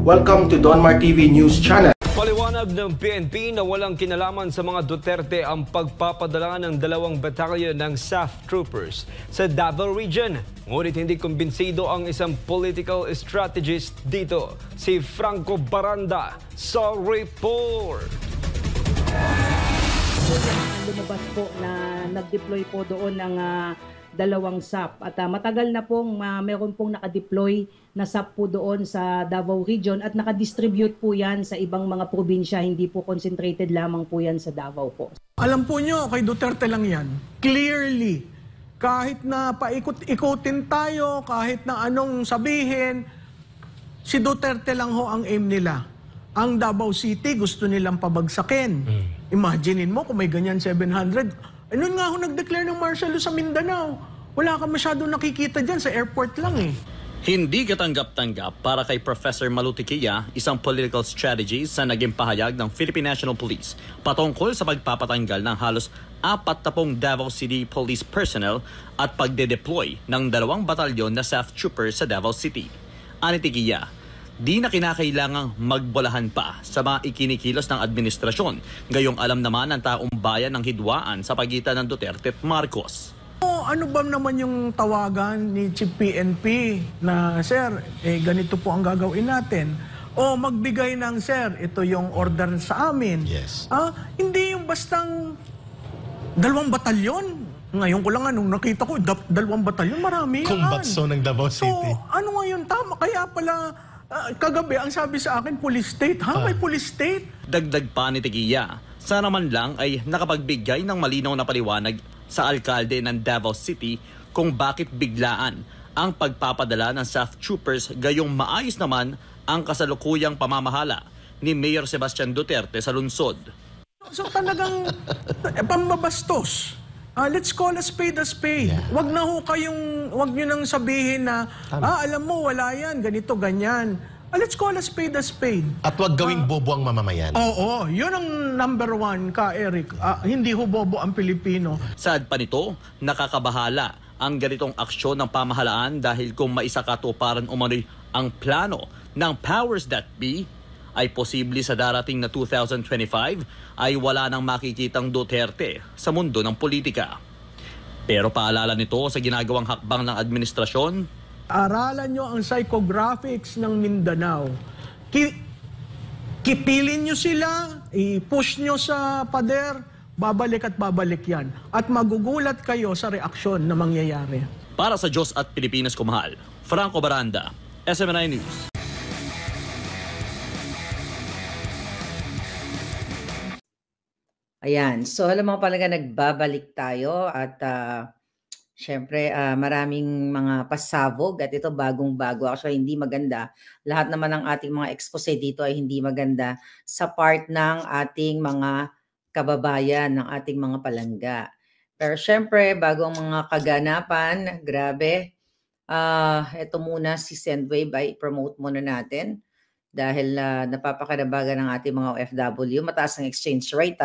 Welcome to Donmar TV News Channel. Paliwanag ng PNP na walang kinalaman sa mga Duterte ang pagpapadala ng 2 batalyon ng SAF troopers sa Davao Region. Ngunit hindi kumbinsido ang isang political strategist dito, si Franco Baranda sa report. Lumabas po na nag-deploy po doon ng 2 SAP at matagal na pong meron pong nakadeploy na SAP po doon sa Davao Region at nakadistribute po yan sa ibang mga probinsya, hindi po concentrated lamang po yan sa Davao po. Alam po nyo, kay Duterte lang yan. Clearly, kahit na paikot-ikutin tayo, kahit na anong sabihin, si Duterte lang ho ang aim nila. Ang Davao City gusto nilang pabagsakin. Imaginein mo kung may ganyan 700. Noon nga ako nag-declare ng martial law sa Mindanao. Wala ka masyadong nakikita dyan, sa airport lang eh. Hindi katanggap-tanggap para kay Professor Malutiquilla, isang political strategist sa naging pahayag ng Philippine National Police patungkol sa pagpapatanggal ng halos 40 Davao City Police personnel at pagde-deploy ng 2 batalyon na SAF troopers sa Davao City. Ani Tiquilla, di na kinakailangang magbolahan pa sa mga ikinikilos ng administrasyon. Gayong alam naman ng taong bayan ng hidwaan sa pagitan ng Duterte at Marcos. Ano ba naman yung tawagan ni Chief PNP na, Sir, ganito po ang gagawin natin. O magbigay ng, Sir, ito yung order sa amin. Yes. Hindi yung bastang 2 batalyon. Ngayon ko lang nung nakita ko, 2 batalyon, marami yan. Kumbatso ng Davao City. So, ano ngayon, tama? Kaya pala, kagabi, ang sabi sa akin, police state. May police state? Dagdag pa ni Tiquilla, sana man lang ay nakapagbigay ng malinaw na paliwanag sa alkalde ng Davao City kung bakit biglaan ang pagpapadala ng SAF troopers gayong maayos naman ang kasalukuyang pamamahala ni Mayor Sebastian Duterte sa lungsod. So talagang pambabastos. Let's call a spade a spade. Yeah. Wag nyo nang sabihin na, alam mo, wala yan, ganito, ganyan. Let's call a spade a spade. At wag gawing bobo ang mamamayan. Oo, yun ang number 1 ka, Eric. Hindi ho bobo ang Pilipino. Saad pa nito, nakakabahala ang ganitong aksyon ng pamahalaan dahil kung maisakatuparan umano'y ang plano ng powers that be, ay posible sa darating na 2025 ay wala nang makikitang Duterte sa mundo ng politika. Pero paalala nito sa ginagawang hakbang ng administrasyon, Aralan nyo ang psychographics ng Mindanao. Kipilin nyo sila, i-push nyo sa pader, babalik at babalik yan. At magugulat kayo sa reaksyon na mangyayari. Para sa Diyos at Pilipinas kumahal, Franco Baranda, SMNI News. Ayan, so alam mo talaga nagbabalik tayo at syempre, maraming mga pasabog at ito bagong-bago. Actually, hindi maganda. Lahat naman ng ating mga expose dito ay hindi maganda sa part ng ating mga kababayan, ng ating mga palangga. Pero syempre, bago ang mga kaganapan, grabe, ito muna si Sendwave ay promote muna natin dahil napapakinabangan ng ating mga OFW. Mataas ang exchange rate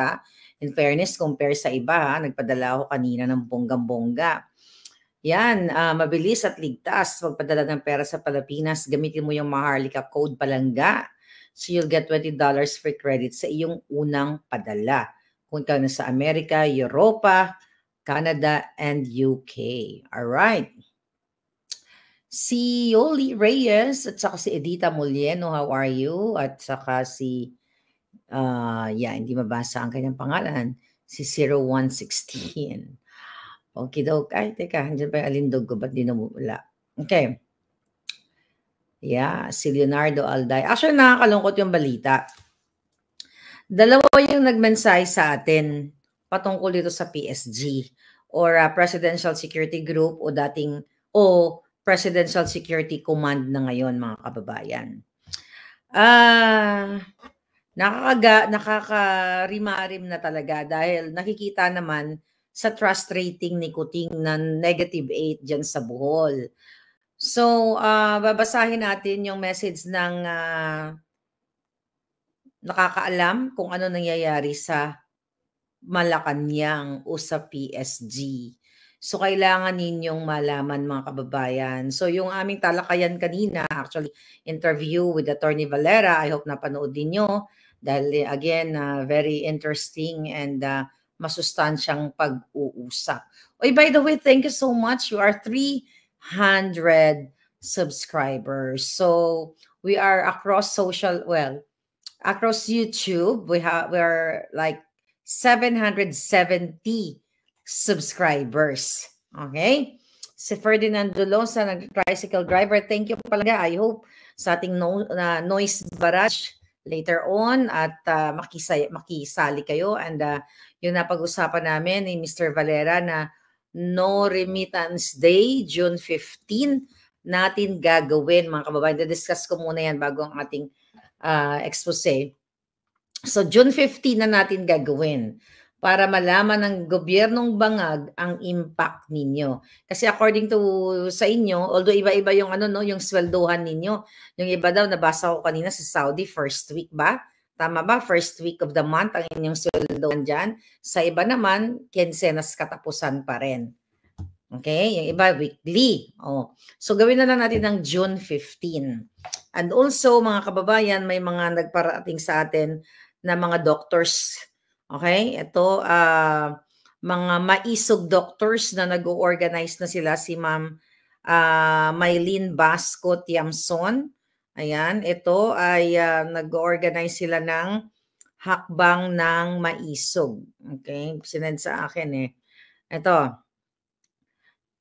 In fairness, compare sa iba nagpadala ako kanina ng bonggang-bongga. Yan, mabilis at ligtas magpadala ng pera sa Pilipinas. Gamitin mo yung Maharlika code palangga. So you'll get $20 free credit sa iyong unang padala. Kung ikaw na sa Amerika, Europa, Canada, and UK. Alright. Si Yoli Reyes at saka si Edita Molieno, how are you? At saka si, hindi mabasa ang kanyang pangalan, si 0116. Okay daw. Ay, teka, andyan pa yung alindog ko. Ba't di namula? Okay. Yeah, si Leonardo Alday. Actually, nakakalungkot yung balita. 2 yung nagmensahe sa atin patungkol dito sa PSG or Presidential Security Group o Presidential Security Command na ngayon, mga kababayan. Nakakarimarim na talaga dahil nakikita naman sa trust rating ni Kuting na -8 dyan sa Bohol. So, babasahin natin yung message ng nakakaalam kung ano nangyayari sa Malacanang o sa PSG. So, kailangan ninyong malaman mga kababayan. So, yung aming talakayan kanina, actually, interview with Attorney Valera, I hope napanood ninyo dahil again, very interesting and masustansyang pag-uusap. Oy, by the way, thank you so much. You are 300 subscribers. So, we are across across YouTube, we're like 770 subscribers. Okay? Si Ferdinand Dulosa, nag-tricycle driver, thank you palaga. I hope sa ating noise barrage later on at makisali kayo. And yung napag-usapan namin ni Mr. Valera na No Remittance Day, June 15, natin gagawin mga kababayan. Discuss ko muna yan bago ang ating expose. So June 15 na natin gagawin para malaman ng gobyernong bangag ang impact ninyo. Kasi according to sa inyo, although iba-iba yung yung sweldohan ninyo. Yung iba daw nabasa ko kanina sa Saudi first week ba? Tama ba? First week of the month ang inyong sweldohan diyan. Sa iba naman, quincenas katapusan pa rin. Okay? Yung iba weekly. So gawin na lang natin ng June 15. And also mga kababayan, may mga nagparating sa atin na mga doctors. Okay? Ito, mga maisog doctors na nag-organize na sila. Si Ma'am Mylene Basco Tiamson. Ayan, ito ay nag-organize sila ng hakbang ng maisog. Okay? Sinend sa akin eh. Ito.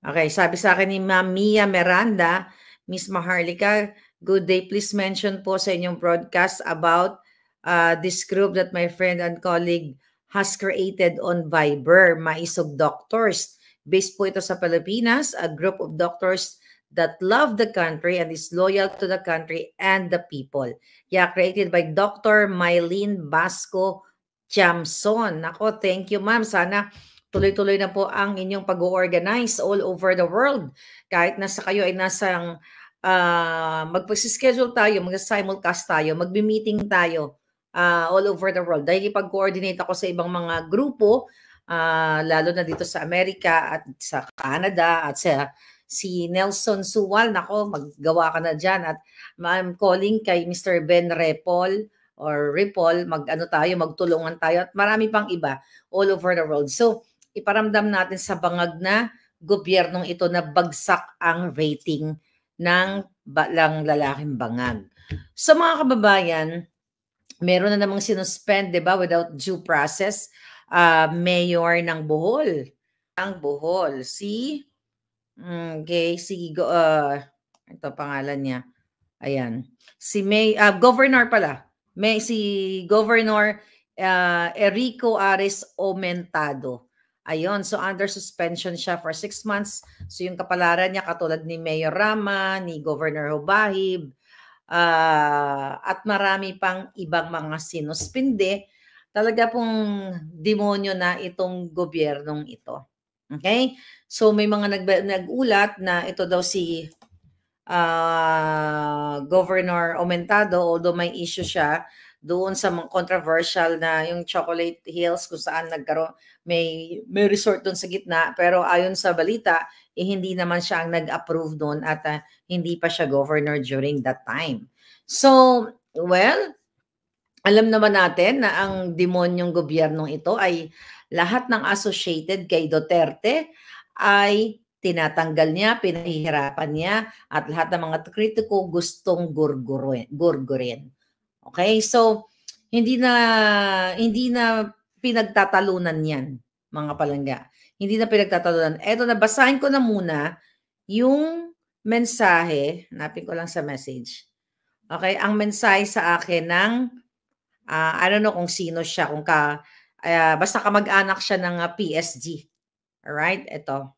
Okay, sabi sa akin ni Ma'am Mia Miranda, Miss Maharlika, good day. Please mention po sa inyong broadcast about this group that my friend and colleague has created on Viber, Maisog Doctors. Based po ito sa Pilipinas, a group of doctors that love the country and is loyal to the country and the people. Yeah, created by Dr. Mylene Basco Tiamson. Nako, thank you ma'am. Sana tuloy-tuloy na po ang inyong pag-organize all over the world. Kahit nasa kayo ay nasang magpag-schedule tayo, mag-simulcast tayo, magbi-meeting tayo all over the world. Dahil ipag-coordinate ako sa ibang mga grupo, lalo na dito sa Amerika at sa Canada at sa si Nelson Suwal. Nako, maggawa ka na dyan. At I'm calling kay Mr. Ben Repol or Ripol, magtulungan tayo at marami pang iba all over the world. So, iparamdam natin sa bangag na gobyernong ito na bagsak ang rating ng lalaking bangag. So mga kababayan, meron na namang sinuspend, di ba, without due process, mayor ng Bohol. Ang Bohol, ito pangalan niya. Ayan. Governor pala. Si Governor Erico Ares Aumentado. Ayun, so under suspension siya for 6 months. So yung kapalaran niya katulad ni Mayor Rama, ni Governor Hobahib, at marami pang ibang mga sinuspinde. Talaga pong demonyo na itong gobyernong ito. Okay? So may mga nag-ulat na ito daw si Governor Aumentado, although may issue siya doon sa mga controversial na yung Chocolate Hills kung saan may resort doon sa gitna, pero ayon sa balita hindi naman siya ang nag-approve doon at hindi pa siya governor during that time. So, well, alam naman natin na ang demonyong gobyernong ito ay lahat ng associated kay Duterte ay tinatanggal niya, pinahihirapan niya, at lahat ng mga kritiko gustong gurgurin. Okay? So, hindi na pinagtatalunan yan, mga palangga. Hindi na pinagtatalunan. Eto, nabasahin ko na muna yung mensahe. Hanapin ko lang sa message. Okay? Ang mensahe sa akin ng, I don't know kung sino siya, basta kamag-anak siya ng PSG. Alright? Ito.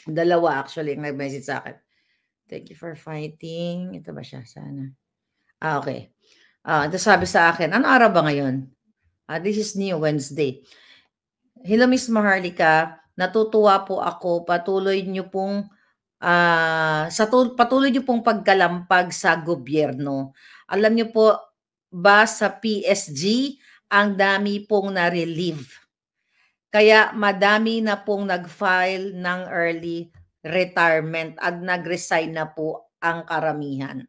Dalawa actually ang nag-message sa akin. Thank you for fighting. Ito ba siya? Sana. Okay. Ito sabi sa akin, ano araw ba ngayon? This is New Wednesday. Hello, Miss Maharlika. Natutuwa po ako. Patuloy niyo pong pagkalampag sa gobyerno. Alam niyo po ba sa PSG, ang dami pong na-relieve. Kaya madami na pong nag-file ng early retirement at nag-resign na po ang karamihan.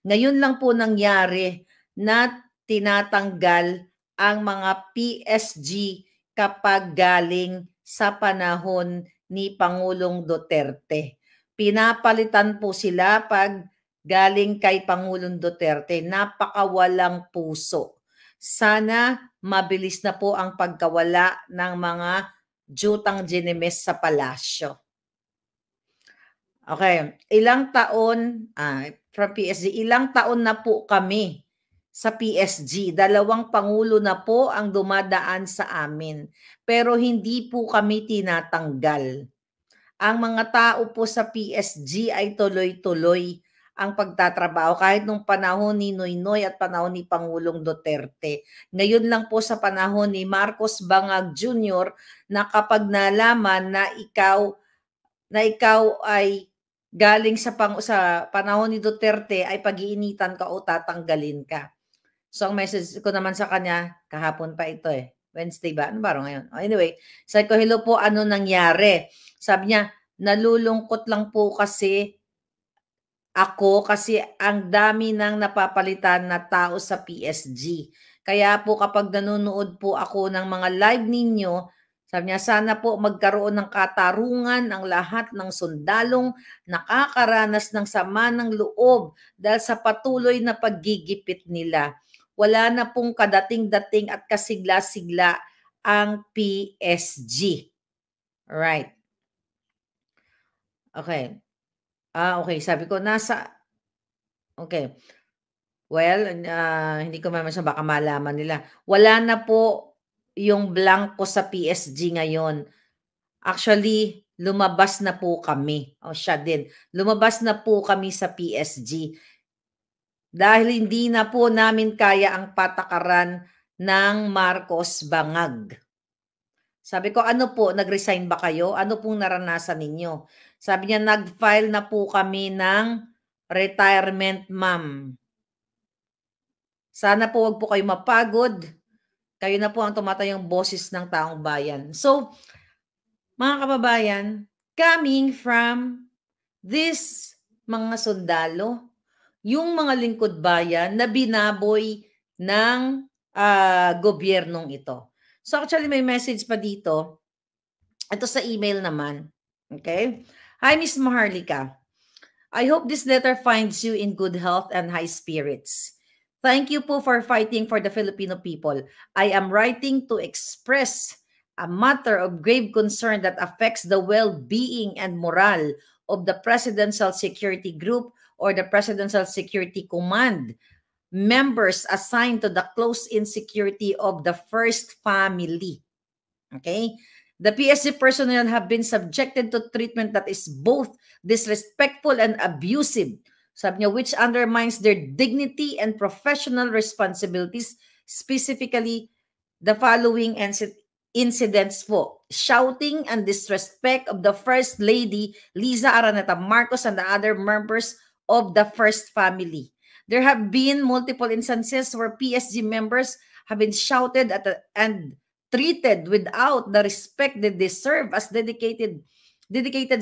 Ngayon lang po nangyari na tinatanggal ang mga PSG kapag galing sa panahon ni Pangulong Duterte. Pinapalitan po sila pag galing kay Pangulong Duterte. Napakawalang puso. Sana mabilis na po ang pagkawala ng mga jutang ginimes sa palasyo. Okay, ilang taon, from PSG, ilang taon na po kami sa PSG. 2 pangulo na po ang dumadaan sa amin. Pero hindi po kami tinatanggal. Ang mga tao po sa PSG ay tuloy-tuloy ang pagtatrabaho kahit nung panahon ni Noynoy at panahon ni Pangulong Duterte. Ngayon lang po sa panahon ni Marcos Bangag Jr. na kapag nalaman na ikaw ay galing sa panahon ni Duterte ay pag-iinitan ka o tatanggalin ka. So ang message ko naman sa kanya, kahapon pa ito Wednesday ba? Ano ba ngayon? Anyway, sabi ko, hello po, ano nangyari? Sabi niya, nalulungkot lang po kasi ako kasi ang dami nang napapalitan na tao sa PSG. Kaya po kapag nanonood po ako ng mga live ninyo, sabi niya, sana po magkaroon ng katarungan ang lahat ng sundalong nakakaranas ng sama ng loob dahil sa patuloy na paggigipit nila. Wala na pong kadating-dating at kasigla-sigla ang PSG. Alright. Okay. Okay. Sabi ko, okay. Well, hindi ko mamasa baka malaman nila. Wala na po yung blanco sa PSG ngayon. Actually, lumabas na po kami. Siya din. Lumabas na po kami sa PSG. Dahil hindi na po namin kaya ang patakaran ng Marcos Bangag. Sabi ko, ano po, nag-resign ba kayo? Ano pong naranasan ninyo? Sabi niya, nag-file na po kami ng retirement, ma'am. Sana po wag po kayo mapagod. Kayo na po ang tumatayong boses ng taong bayan. So, mga kababayan, coming from this mga sundalo, yung mga lingkod bayan na binaboy ng gobyernong ito. So actually may message pa dito. Ito sa email naman. Okay? Hi, Miss Maharlika. I hope this letter finds you in good health and high spirits. Thank you po for fighting for the Filipino people. I am writing to express a matter of grave concern that affects the well-being and morale of the Presidential Security Group or the Presidential Security Command, members assigned to the close-in security of the First Family. Okay? The PSG personnel have been subjected to treatment that is both disrespectful and abusive, sabi niya, which undermines their dignity and professional responsibilities, specifically the following incidents po. Shouting and disrespect of the First Lady, Liza Araneta Marcos, and the other members of the First Family. There have been multiple instances where PSG members have been shouted at and treated without the respect they deserve as dedicated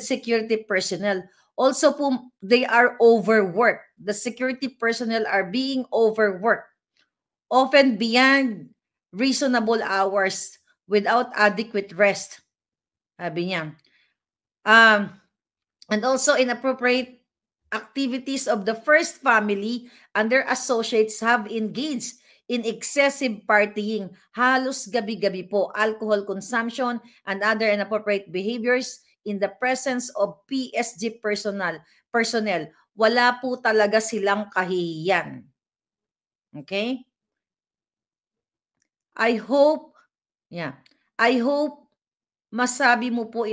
security personnel. Also, they are overworked. The security personnel are being overworked, often beyond reasonable hours without adequate rest. Sabi niya. And also inappropriate activities of the First Family and their associates have engaged in excessive partying, halos gabi-gabi po, alcohol consumption, and other inappropriate behaviors in the presence of PSG personnel. Wala po talaga silang kahihiyan. Okay? I hope masabi niyo po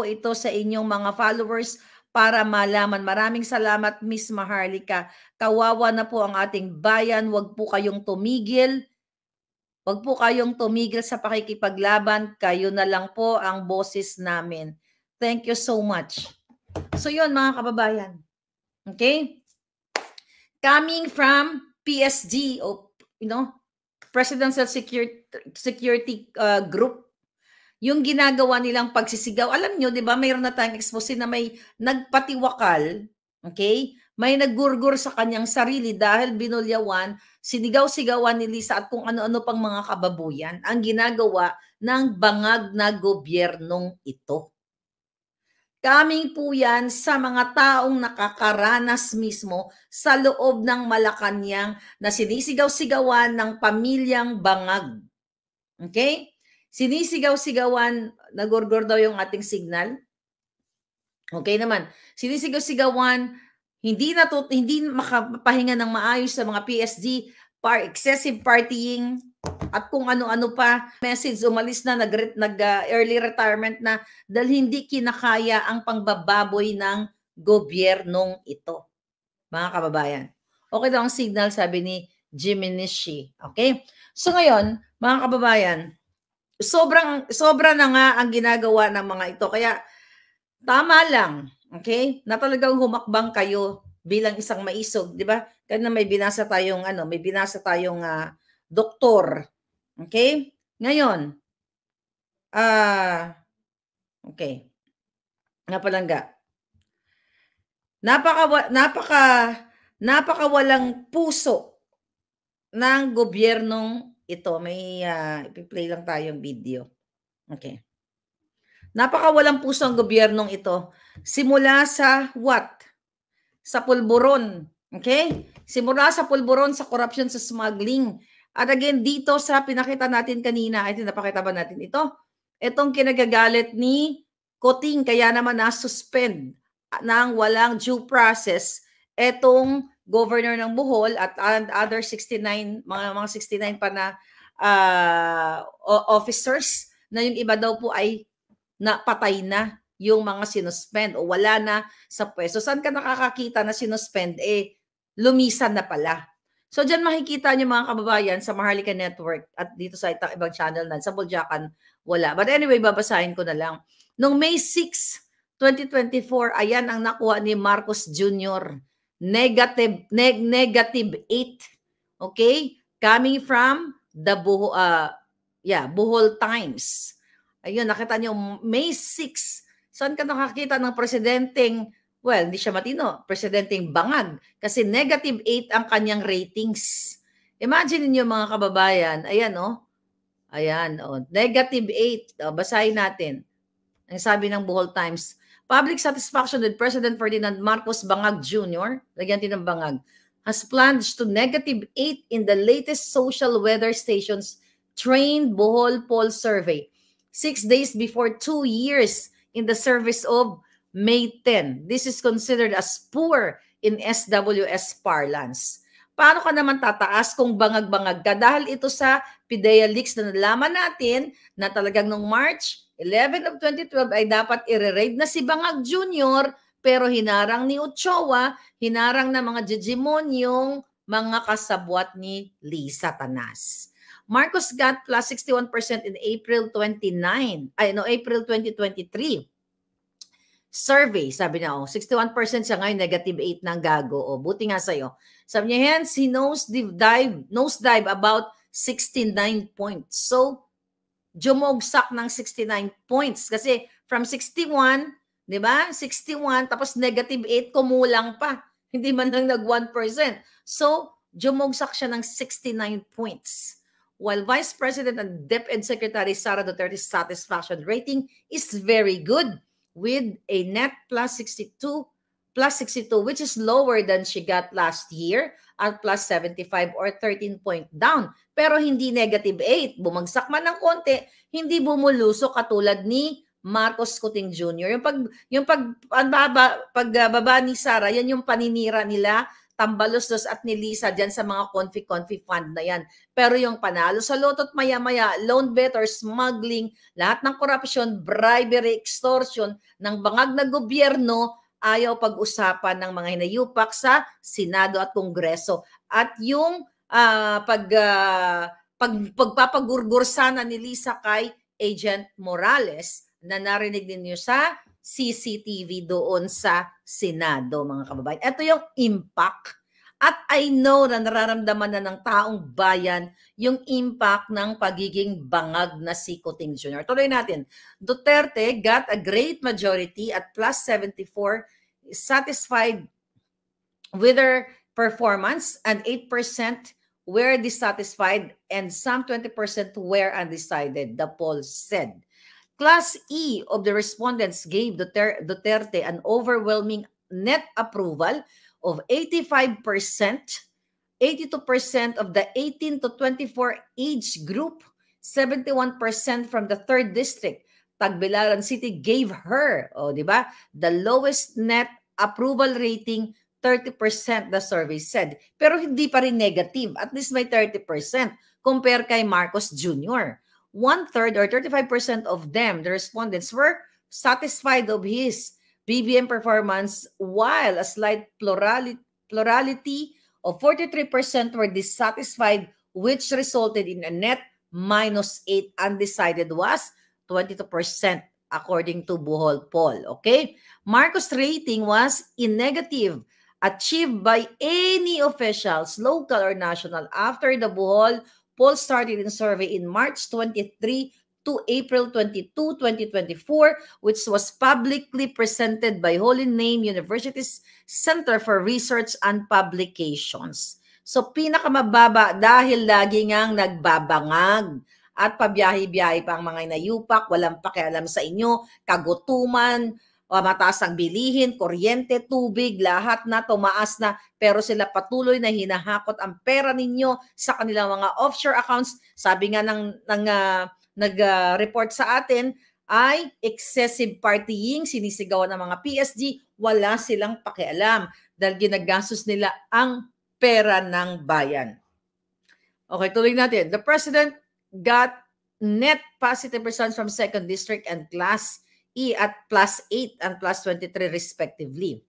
ito sa inyong mga followers para malaman. Maraming salamat, Miss Maharlika. Kawawa na po ang ating bayan. Huwag po kayong tumigil. Huwag po kayong tumigil sa pakikipaglaban. Kayo na lang po ang boses namin. Thank you so much. So yun, mga kababayan. Okay? Coming from PSG, Presidential Security Group. Yung ginagawa nilang pagsisigaw, alam nyo, di ba, mayroon na tayong expose na may nagpatiwakal, okay? May naggurgur sa kanyang sarili dahil binulyawan, sinigaw-sigawan ni Lisa at kung ano-ano pang mga kababuyan ang ginagawa ng bangag na gobyernong ito. Coming po yan sa mga taong nakakaranas mismo sa loob ng Malacanang na sinisigaw-sigawan ng pamilyang bangag. Okay? Sinisigaw-sigawan, nagurgur daw yung ating signal. Okay naman. Sinisigaw-sigawan, hindi makapahinga ng maayos sa mga PSD, excessive partying, at kung ano-ano pa. Message, umalis na, early retirement na dahil hindi kinakaya ang pangbababoy ng gobyernong ito. Mga kababayan. Okay daw ang signal, sabi ni Jimmy Nishi. Okay? So ngayon, mga kababayan, sobra na nga ang ginagawa ng mga ito. Kaya tama lang, okay? Na talagang humakbang kayo bilang isang maisog, di ba? Kaya may binasa tayong doktor. Okay? Ngayon, okay. Napalangga. Napakawalang puso ng gobyernong ito. May ipi-play lang tayong video. Okay. Napakawalang puso ang gobyernong ito. Simula sa what? Sa pulburon. Okay? Simula sa pulburon, sa corruption, sa smuggling. At again, dito sa pinakita natin kanina, ay napakita ba natin ito? Itong kinagagalit ni Coting, kaya naman na-suspend ng walang due process itong governor ng Bohol at other 69, mga 69 pa na officers na yung iba daw po ay napatay na yung mga sinuspend o wala na sa pwesto. Saan ka nakakakita na sinuspend? Lumisan na pala. So dyan makikita nyo mga kababayan sa Maharlika Network at dito sa ibang channel na sa Buljakan wala. But anyway, babasahin ko na lang. Noong May 6, 2024, ayan ang nakuha ni Marcos Jr. Negative 8. Okay? Coming from the Bohol Times. Ayun, nakita nyo, May 6. Saan ka nakakita ng presidenteng, well, hindi siya matino, presidenteng bangag. Kasi negative 8 ang kanyang ratings. Imagine niyo mga kababayan, ayan ayan negative 8. Basahin natin. Ang sabi ng Bohol Times, public satisfaction with President Ferdinand Marcos Bangag Jr., lagyan din ng bangag, has plunged to negative 8 in the latest social weather station's trained Bohol poll survey. 6 days before 2 years in the service of May 10. This is considered as poor in SWS parlance. Paano ka naman tataas kung bangag-bangag ka? Dahil ito sa PIDEA leaks na nalaman natin na talagang noong March 11 of 2012 ay dapat i-raid na si Bangag Jr. pero hinarang ni Ochoa, hinarang na mga jejemonyong mga kasabwat ni Lisa Tanas. Marcos got plus 61% in April 2023. Survey, sabi niya, 61% siya ngayon, negative 8 ng gago. Buti nga sa'yo. Sabi niya, hence, he nosedive about 69 points. So, jumogsak ng 69 points. Kasi from 61, di ba? 61, tapos negative 8, kumulang pa. Hindi man lang nag 1%. So, jumogsak siya ng 69 points. While Vice President and DepEd Secretary Sara Duterte's satisfaction rating is very good, with a net plus 62, which is lower than she got last year at plus 75 or 13 point down. Pero hindi negative 8. Bumagsak man ng konti, hindi bumuluso katulad ni Marcos Coting Jr. Yung pagbaba ni Sara, yan yung paninira nila, Tambaluslos at ni Lisa dyan sa mga confi fund na yan. Pero yung panalo sa loto't maya-maya, loan better, smuggling, lahat ng korupsyon, bribery, extortion ng bangag na gobyerno, ayaw pag-usapan ng mga hinayupak sa Senado at Kongreso. At yung pagpapagurgur sana ni Lisa kay Agent Morales na narinig ninyo sa CCTV doon sa Senado, mga kababayan. Ito yung impact At I know na nararamdaman na ng taong bayan yung impact ng pagiging bangag na si Kuting Jr. Tuloy natin. Duterte got a great majority at plus 74, satisfied with their performance, and 8% were dissatisfied and some 20% were undecided, the poll said. Class E of the respondents gave Duterte an overwhelming net approval of 85%, 82% of the 18 to 24 age group, 71% from the 3rd district. Tagbilaran City gave her, di ba, the lowest net approval rating, 30%, the survey said. Pero hindi pa rin negative, at least may 30% compare kay Marcos Jr. 1/3 or 35% of them, the respondents, were satisfied of his BBM performance, while a slight plurality of 43% were dissatisfied, which resulted in a net -8. Undecided was 22%, according to Bohol poll. Okay? Marcos' rating was in negative, achieved by any officials, local or national, after the Bohol poll started in survey in March 23 to April 22, 2024, which was publicly presented by Holy Name University's Center for Research and Publications. So pinakamababa dahil lagi ngang nagbabangag at pabiyahe-biyahe pa ang mga inayupak, walang pakialam sa inyo, kagutuman, mataas ang bilihin, kuryente, tubig, lahat na tumaas na, pero sila patuloy na hinahakot ang pera ninyo sa kanilang mga offshore accounts. Sabi nga nag-report sa atin ay excessive partying, sinisigawan ng mga PSG, wala silang pakialam dahil ginagastos nila ang pera ng bayan. Okay, tuloy natin. The president got net positive results from 2nd district and Class E at +8 and +23 respectively.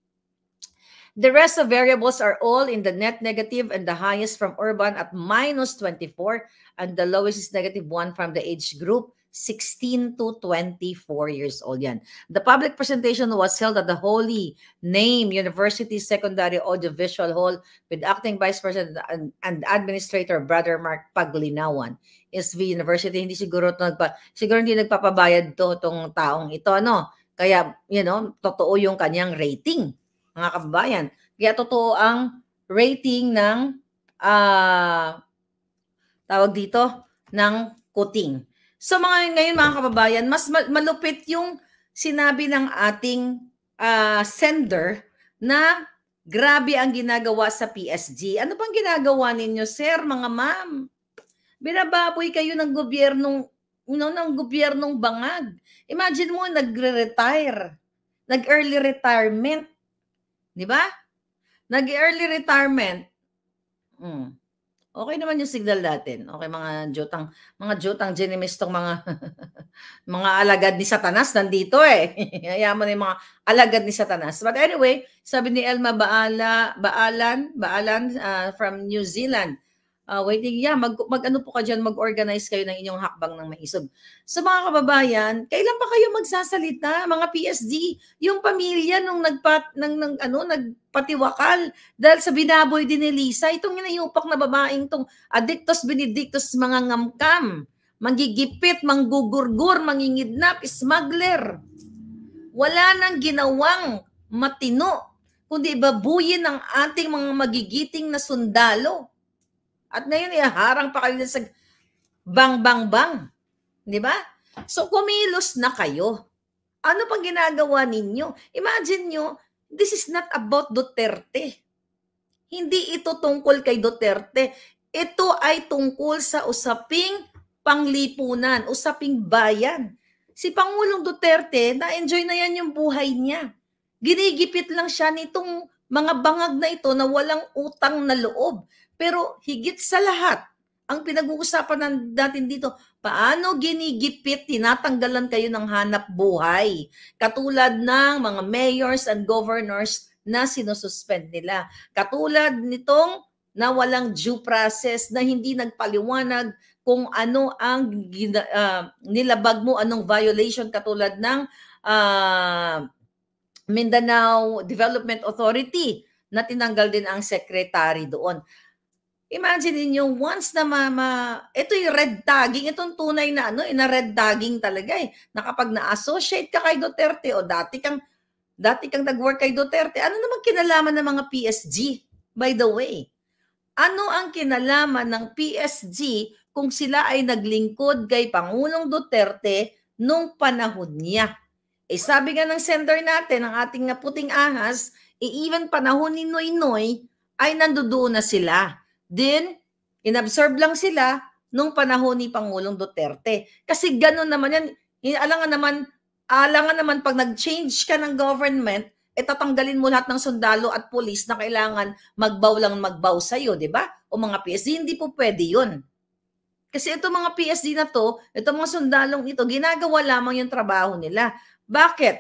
The rest of variables are all in the net negative, and the highest from urban at -24 and the lowest is -1 from the age group 16 to 24 years old. Yan. The public presentation was held at the Holy Name University Secondary Audiovisual Hall with Acting Vice President and Administrator Brother Mark Paglinawan. SV University, siguro hindi nagpapabayad tong taong ito, no? Kaya, totoo yung kanyang rating, mga kababayan. Kaya totoo ang rating ng tawag dito ng Kuting. So ngayon mga kababayan, mas malupit yung sinabi ng ating sender na grabe ang ginagawa sa PSG. Ano bang ginagawa ninyo, sir, mga ma'am? Binababoy kayo ng gobyernong bangag. Imagine mo, nagre-retire. Nag-early retirement. Di ba? Nag-early retirement. Okay naman yung signal natin. Okay, mga jotang genimis tong mga mga alagad ni Satanas nandito eh. Hayaan mo na yung mga alagad ni Satanas. But anyway, sabi ni Elma Baalan from New Zealand, waiting, mag-ano po ka dyan, mag-organize kayo ng inyong hakbang ng maisog. So mga kababayan, kailan pa kayo magsasalita, mga PSD? Yung pamilya nung nagpatiwakal dahil sa binaboy din ni Lisa, itong inayupak na babaeng tong Adictos Benedictus, mga ngamkam, manggigipit, manggugurgur, mangingidnap, smuggler. Wala nang ginawang matino, kundi babuyin ang ating mga magigiting na sundalo. At ngayon, iharang pa kayo sa bang. Di ba? So, kumilos na kayo. Ano pang ginagawa ninyo? Imagine nyo, this is not about Duterte. Hindi ito tungkol kay Duterte. Ito ay tungkol sa usaping panglipunan, usaping bayan. Si Pangulong Duterte, na-enjoy na yan yung buhay niya. Ginigipit lang siya nitong mga bangag na ito na walang utang na loob. Pero higit sa lahat, ang pinag-uusapan natin dito, paano ginigipit, tinatanggalan kayo ng hanap buhay. Katulad ng mga mayors and governors na sinususpend nila. Katulad nitong na walang due process, na hindi nagpaliwanag kung ano ang nilabag mo, anong violation, katulad ng Mindanao Development Authority na tinanggal din ang secretary doon. Imagine niyo once na ito yung red tagging, itong tunay na na red tagging talaga na kapag na-associate ka kay Duterte o dati kang nag-work kay Duterte, ano naman kinalaman ng mga PSG? By the way, ano ang kinalaman ng PSG kung sila ay naglingkod kay Pangulong Duterte nung panahon niya? Sabi nga ng sender natin, ang ating puting ahas, even panahon ni Noynoy ay nandoon na sila. Then, inabsorb lang sila nung panahon ni Pangulong Duterte. Kasi gano'n naman yan. Alangan naman pag nag-change ka ng government, tatanggalin mo lahat ng sundalo at pulis na kailangan magbaw sa'yo, di ba? O mga PSD, hindi po pwede yun. Kasi itong mga PSD na to, itong mga sundalong ito, ginagawa lamang yung trabaho nila. Bakit?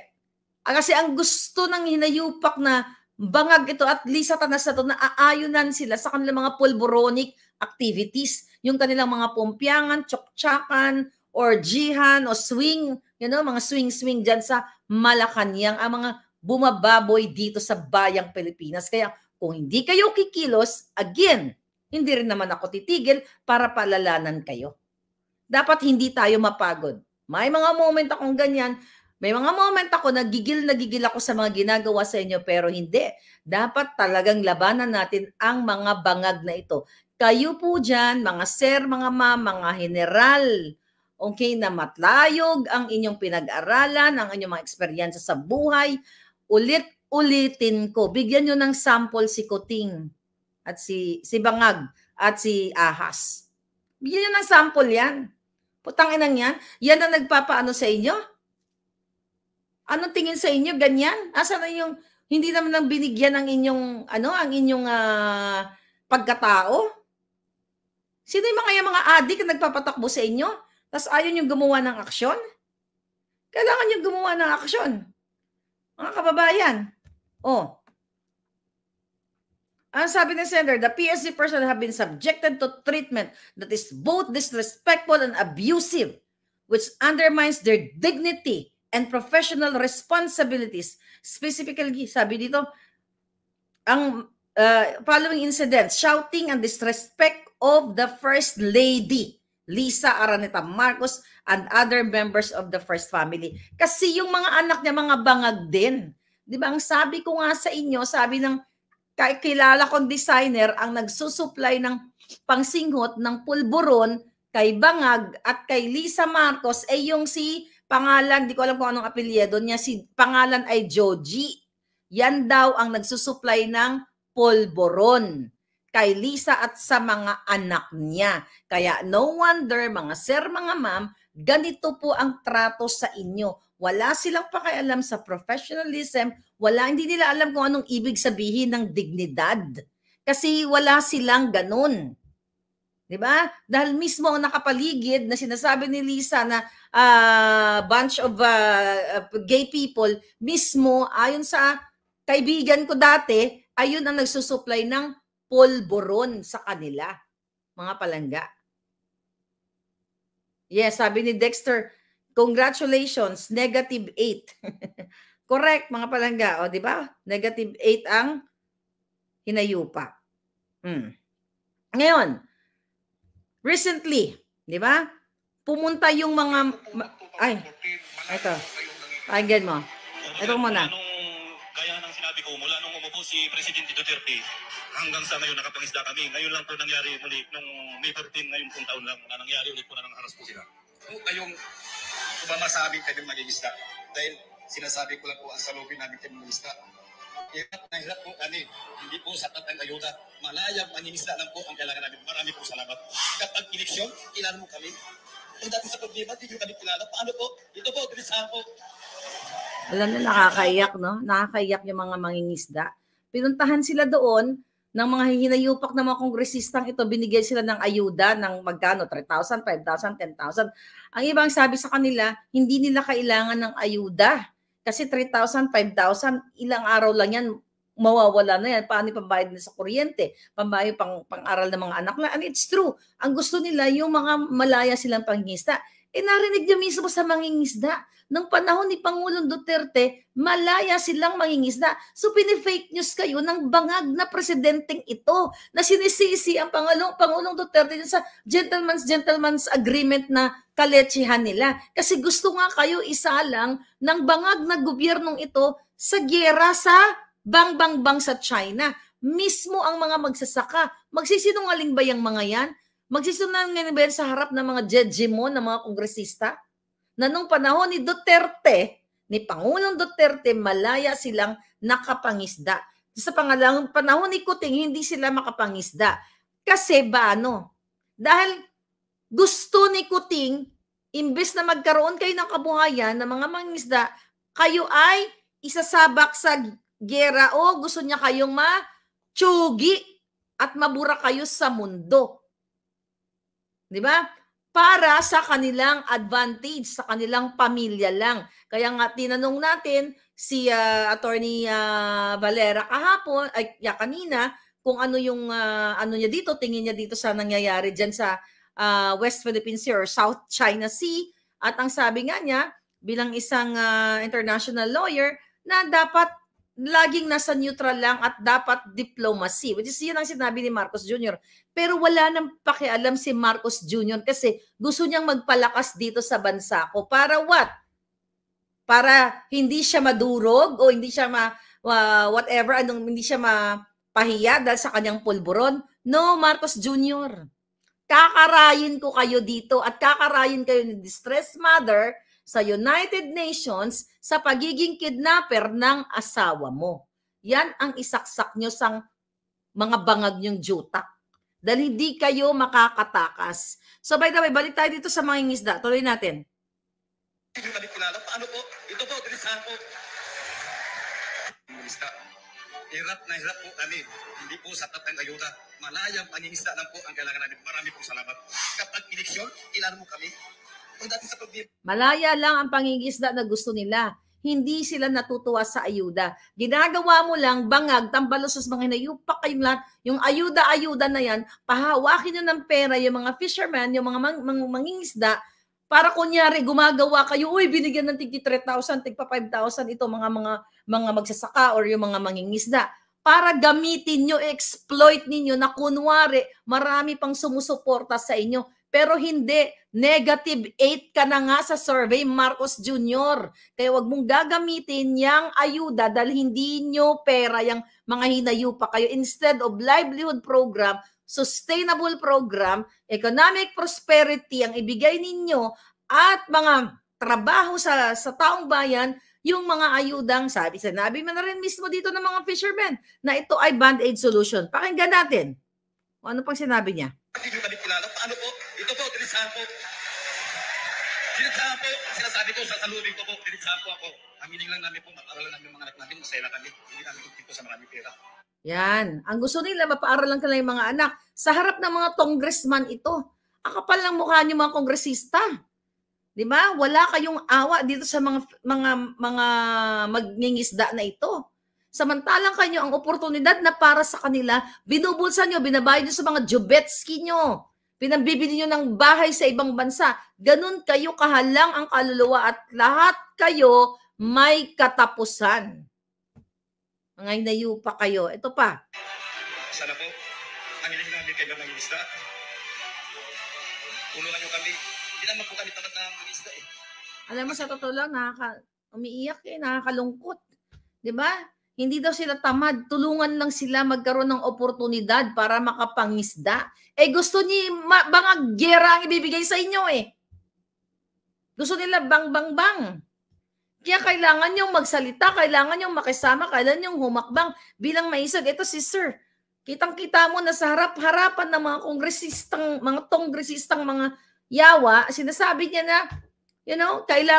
Kasi ang gusto ng hinayupak na bangag ito at Lisa Tanas na ito na aayunan sila sa kanilang mga pulboronic activities. Yung kanilang mga pumpyangan, tsoktsakan, orgihan o swing, mga swing-swing dyan sa Malacanang, ang mga bumababoy dito sa bayang Pilipinas. Kaya kung hindi kayo kikilos, again, hindi rin naman ako titigil para palalanan kayo. Dapat hindi tayo mapagod. May mga moment akong ganyan. May mga moment ako nagigil ako sa mga ginagawa sa inyo, pero hindi. Dapat talagang labanan natin ang mga bangag na ito. Kayo po dyan, mga sir, mga ma'am, mga general, okay, na matlayog ang inyong pinag-aralan, ang inyong mga eksperyensya sa buhay, ulitin ko. Bigyan nyo ng sample si Kuting at si Bangag at si Ahas. Bigyan nyo ng sample yan. Putang inang yan. Yan ang nagpapaano sa inyo? Anong tingin sa inyo? Ganyan? Asa na yung hindi naman nang binigyan ng inyong ang inyong pagkatao? Sino yung mga adik na nagpapatakbo sa inyo? Tapos ayaw nyo gumawa ng aksyon? Kailangan nyo gumawa ng aksyon. Mga kababayan. Ang sabi ng sender, the PSG person have been subjected to treatment that is both disrespectful and abusive, which undermines their dignity and professional responsibilities. Specifically, sabi dito, ang following incidents, shouting and disrespect of the First Lady, Lisa Araneta Marcos, and other members of the First Family. Kasi yung mga anak niya, mga bangag din. Di ba? Ang sabi ko nga sa inyo, sabi ng kilala kong designer, ang nagsusupply ng pangsinghot ng pulburon kay Bangag at kay Lisa Marcos, yung si pangalan, di ko alam kung anong apelyido niya, si pangalan ay Joji. Yan daw ang nagsusupply ng polboron kay Lisa at sa mga anak niya. Kaya no wonder, mga sir, mga ma'am, ganito po ang trato sa inyo. Wala silang pakialam sa professionalism, hindi nila alam kung anong ibig sabihin ng dignidad. Kasi wala silang ganun. Diba? Dahil mismo ang nakapaligid na sinasabi ni Lisa na bunch of gay people, mismo ayon sa kaibigan ko dati, ayun ang nagsusupply ng polboron sa kanila, mga palangga. Yes, sabi ni Dexter, congratulations, -8. Correct, mga palangga. O, di ba? -8 ang hinayupa. Ngayon, recently, di ba? Pumunta yung mga... ito. Pakinggan mo. Ito muna. Kaya nang sinabi ko, mula nung umupo si Presidente Duterte, hanggang sa ngayon nakapangisda kami. Ngayon lang po nangyari muli, nung May 13, ngayon pong taon lang na nangyari ulit po na nang-haras po sila. Kung kayong masabing kayo mag-iisda, dahil sinasabi ko lang po ang salubin namin kayo mag-iisda. Hirap po kami, hindi po sapat ang ayuda. Malayang mangingisda lang po ang kailangan namin. Marami po salamat. Kapag eleksyon, kilala mo kami. Kung dati sa problema, hindi kami kilala. Paano po? Ito po, bilisahan po. Alam na, nakakaiyak, no? Nakakaiyak yung mga mangingisda. Pinuntahan sila doon ng mga hinayupak na mga kongresistang ito, binigyan sila ng ayuda ng magkano, 3,000, 5,000, 10,000. Ang ibang sabi sa kanila, hindi nila kailangan ng ayuda. Kasi 3,000, 5,000, ilang araw lang yan, mawawala na yan. Paano pambayad na sa kuryente? Pambayad pang-aral ng mga anak na. And it's true. Ang gusto nila, yung mga malaya silang pangingisda. narinig niyo mismo sa mangingisda. Nung panahon ni Pangulong Duterte, malaya silang mangingisda. So pinifake news kayo ng bangag na presidenteng ito na sinisisi ang Pangulong Duterte sa gentleman's agreement na kaletsihan nila. Kasi gusto nga kayo isalang ng bangag na gobyernong ito sa gyera sa bang sa China. Mismo ang mga magsasaka. Magsisinungaling ba yung mga yan? Magsisinungaling ba yan sa harap ng mga judge mo, ng mga kongresista? Na nung panahon ni Duterte, ni Pangulong Duterte, malaya silang nakapangisda. Sa panahon ni Kuting, hindi sila makapangisda. Kasi ba ano? Dahil gusto ni Kuting, imbes na magkaroon kayo ng kabuhayan ng mga mangisda, kayo ay isasabak sa gera o gusto niya kayong matsugi at mabura kayo sa mundo. Di ba? Para sa kanilang advantage, sa kanilang pamilya lang. Kaya nga tinanong natin si Attorney Valera kahapon, kanina, kung ano yung ano niya dito, tingin niya dito sa nangyayari dyan sa West Philippine Sea or South China Sea. At ang sabi nga niya, bilang isang international lawyer, na dapat laging nasa neutral lang at dapat diplomacy. Which is yun ang sinabi ni Marcos Jr. Pero wala nang pakialam si Marcos Jr. kasi gusto niyang magpalakas dito sa bansa ko. Para what? Para hindi siya madurog o hindi siya whatever, hindi siya mapahiya dahil sa kanyang pulburon? No, Marcos Jr. Kakarayin ko kayo dito at kakarayin kayo ni Distressed Mother sa United Nations sa pagiging kidnapper ng asawa mo. Yan ang isaksak nyo sa mga bangag nyong jutak. Dahil hindi kayo makakatakas. So by the way, balik tayo dito sa mangingisda. Tuloy natin. Paano po? Ito po, dilisahan po. Hirap na hirap po kami. Hindi po sapat ng ayuda. Malayang pangingisda lang po ang kailangan namin. Marami po salamat. Kapag eleksyon, kailangan mo kami. Malaya lang ang pangingisda na gusto nila. Hindi sila natutuwa sa ayuda. Ginagawa mo lang bangag, tambalos sa mga hinayupak kayong lahat. Yung ayuda-ayuda na yan, pahawakin nyo ng pera yung mga fishermen, yung mga mangingisda, para kunyari gumagawa kayo, uy, binigyan ng tig 3,000, tig pa 5,000 ito mga magsasaka or yung mga mangingisda. Para gamitin nyo, exploit ninyo na kunwari marami pang sumusuporta sa inyo. Pero hindi, -8 ka na nga sa survey, Marcos Jr. Kaya wag mong gagamitin yang ayuda dahil hindi nyo pera yung mga hinayupa kayo. Instead of livelihood program, sustainable program, economic prosperity ang ibigay ninyo at mga trabaho sa taong bayan, yung mga ayudang sinabi mo na rin mismo dito ng mga fishermen na ito ay band-aid solution. Pakinggan natin. Ano pang sinabi niya? Paano po? Ito po, dilisahan po. Dilisahan po. Sinasabi ko, sasalubin ko po. Dilisahan po ako. Aminin lang namin po, maparalan namin yung mga anak namin. Masaya na kami. Hindi namin tugtog po sa marami pera. Yan. Ang gusto nila, mapaaralan ka lang yung mga anak. Sa harap ng mga congressman ito. Akapal ng mukha niyo mga kongresista. Di ba? Wala kayong awa dito sa mga magningisda na ito. Samantalang kayo ang oportunidad na para sa kanila, binubulsa nyo, binabayad nyo sa mga jubetski nyo, pinabibili nyo ng bahay sa ibang bansa. Ganun kayo kahalang ang kaluluwa at lahat kayo may katapusan. Mga inayupa kayo. Ito pa. Sana po, ang hiling namin kayo ng isda. Tulungan nyo kami. Hindi naman po kami tamad na isda eh. Alam mo, sa totoo lang, umiiyak nakakalungkot. Di ba? Hindi daw sila tamad. Tulungan lang sila magkaroon ng oportunidad para makapangisda. Gusto niya bang gera ang ibibigay sa inyo eh. Gusto nila bang. Kaya kailangan niyong magsalita, kailangan niyong makisama, kailangan niyong humakbang bilang maisag. Ito si Sir. Kitang-kita mo na sa harap-harapan ng mga kongresistang mga yawa, sinasabi niya na,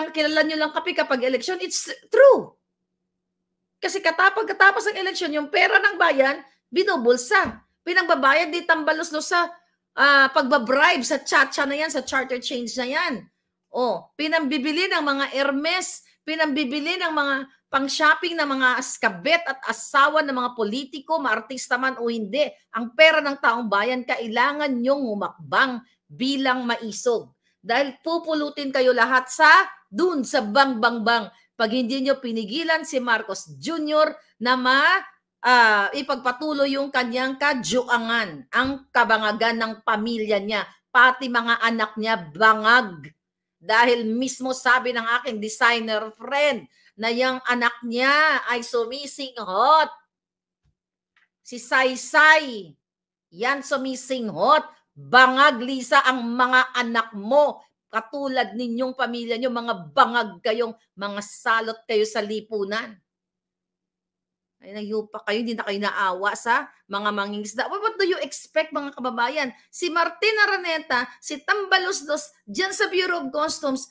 kilala niyo lang kapag election. It's true. Kasi katapos ng eleksyon, yung pera ng bayan, binubulsa. Pinangbabayad di tambalos sa pagbabribe sa chacha na yan, sa charter change na yan. Pinambibili ng mga Hermes, pinambibili ng mga pang-shopping ng mga askabet at asawa ng mga politiko, maartista man o hindi. Ang pera ng taong bayan, kailangan nyong humakbang bilang maisog. Dahil pupulutin kayo lahat dun sa bang pag hindi nyo pinigilan si Marcos Jr. na ipagpatuloy yung kanyang kajuangan, ang kabangagan ng pamilya niya, pati mga anak niya bangag. Dahil mismo sabi ng aking designer friend na yung anak niya ay sumisinghot. Si Saysay, yan sumisinghot. Bangag, Lisa, ang mga anak mo. Katulad ninyong pamilya nyo, mga bangag kayong, mga salot kayo sa lipunan. Ay, nayupa kayo, hindi na kayo naawa sa mga mangingisda. What do you expect, mga kababayan? Si Martin Araneta, si Tambaloslos, dyan sa Bureau of Customs,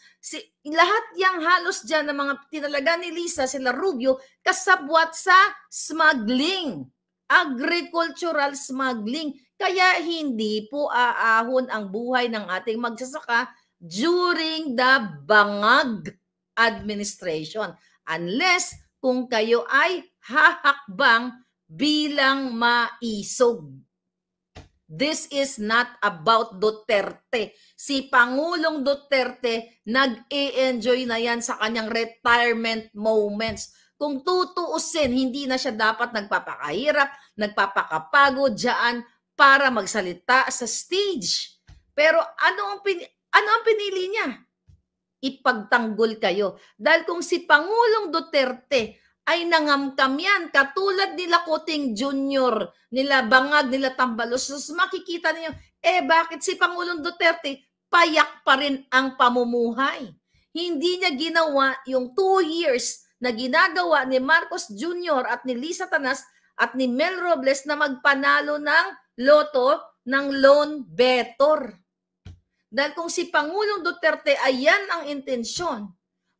lahat yang halos dyan ng mga tinalaga ni Lisa, sila Rubio, kasabwat sa smuggling, agricultural smuggling. Kaya hindi po aahon ang buhay ng ating magsasaka during the bangag administration. Unless kung kayo ay hahakbang bilang maisog. This is not about Duterte. Si Pangulong Duterte nag-e-enjoy na yan sa kanyang retirement moments. Kung tutuusin, hindi na siya dapat nagpapakahirap, nagpapakapagod dyan para magsalita sa stage. Pero ano ang pinili niya? Ipagtanggol kayo. Dahil kung si Pangulong Duterte ay nangamkam yan, katulad nila Kuting Jr., nila Bangag, nila Tambaloslos, makikita niyo, bakit si Pangulong Duterte payak pa rin ang pamumuhay? Hindi niya ginawa yung 2 years na ginagawa ni Marcos Jr. at ni Lisa Tanas at ni Mel Robles na magpanalo ng loto ng loan better. Dahil kung si Pangulong Duterte ay yan ang intensyon,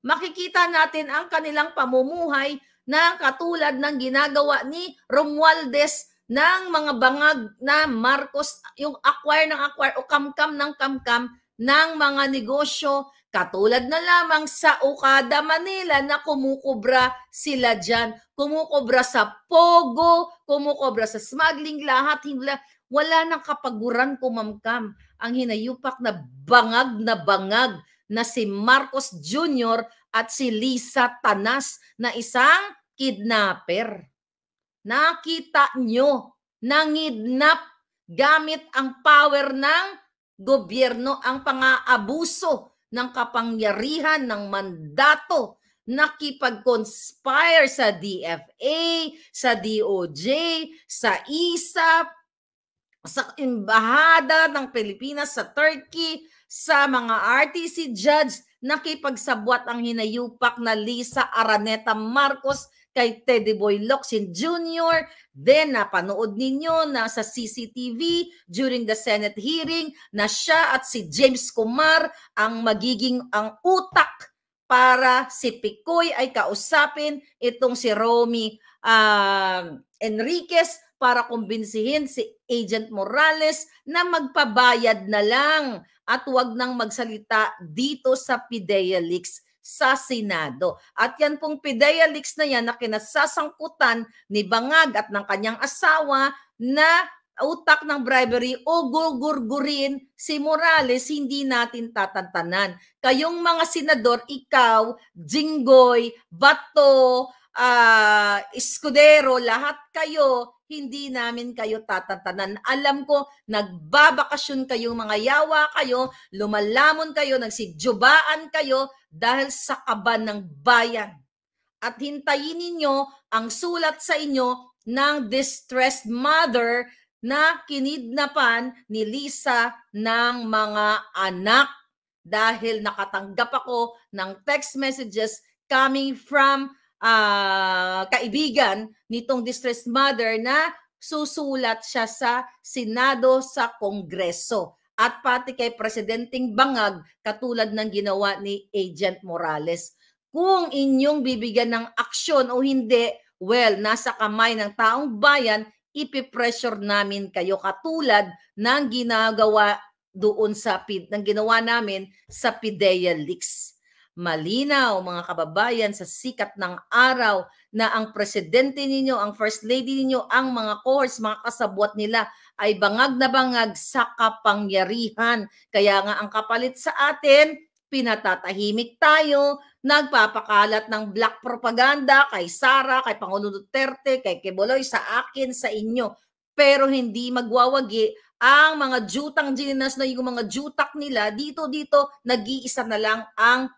makikita natin ang kanilang pamumuhay na katulad ng ginagawa ni Romualdez ng mga bangag na Marcos, yung acquire o kamkam ng kamkam ng mga negosyo, katulad na lamang sa Okada, Manila na kumukubra sila dyan. Kumukubra sa Pogo, kumukubra sa smuggling, lahat, wala nang kapaguran kumamkam. Ang hinayupak na bangag na si Marcos Jr. at si Lisa Tanas na isang kidnapper. Nakita nyo, nangidnap gamit ang power ng gobyerno, ang pang-aabuso ng kapangyarihan ng mandato, nakipag-conspire sa DFA, sa DOJ, sa ISAP, sa Embahada ng Pilipinas sa Turkey, sa mga RTC judge, nakipagsabwat ang hinayupak na Lisa Araneta Marcos kay Teddy Boy Locsin Jr. Then napanood ninyo na sa CCTV during the Senate hearing na siya at si James Kumar ang magiging ang utak para si Picoy ay kausapin itong si Romy Enriquez para kumbinsihin si Agent Morales na magpabayad na lang at huwag nang magsalita dito sa PIDEA Leaks sa Senado. At yan pong PIDEA Leaks na yan na kinasasangkutan ni Bangag at ng kanyang asawa na utak ng bribery o gugurgurin si Morales, hindi natin tatantanan. Kayong mga senador, ikaw, Jinggoy, Bato, Escudero, lahat kayo, hindi namin kayo tatantanan. Alam ko, nagbabakasyon kayong mga yawa kayo, lumalamon kayo, nagsidyubaan kayo dahil sa kaban ng bayan. At hintayin ninyo ang sulat sa inyo ng distressed mother na kinidnapan ni Lisa ng mga anak dahil nakatanggap ako ng text messages coming from kaibigan nitong distressed mother na susulat siya sa Senado, sa Kongreso at pati kay Presidenteng Bangag katulad ng ginawa ni Agent Morales. Kung inyong bibigyan ng aksyon o hindi, well, nasa kamay ng taong bayan, ipipressure namin kayo katulad ng ginagawa doon sa ng ginawa namin sa PIDEA Leaks. Malinaw, mga kababayan, sa sikat ng araw na ang presidente ninyo, ang first lady ninyo, ang mga cohorts, mga kasabwat nila ay bangag na bangag sa kapangyarihan. Kaya nga ang kapalit sa atin, pinatatahimik tayo, nagpapakalat ng black propaganda kay Sara, kay Pangulong Duterte, kay Quiboloy, sa akin, sa inyo. Pero hindi magwawagi ang mga jutang gininas na yung mga jutak nila, dito nag-iisa na lang ang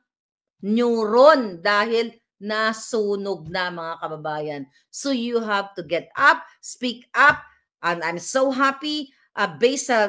neuron dahil nasunog na, mga kababayan. So you have to get up, speak up, and I'm so happy based sa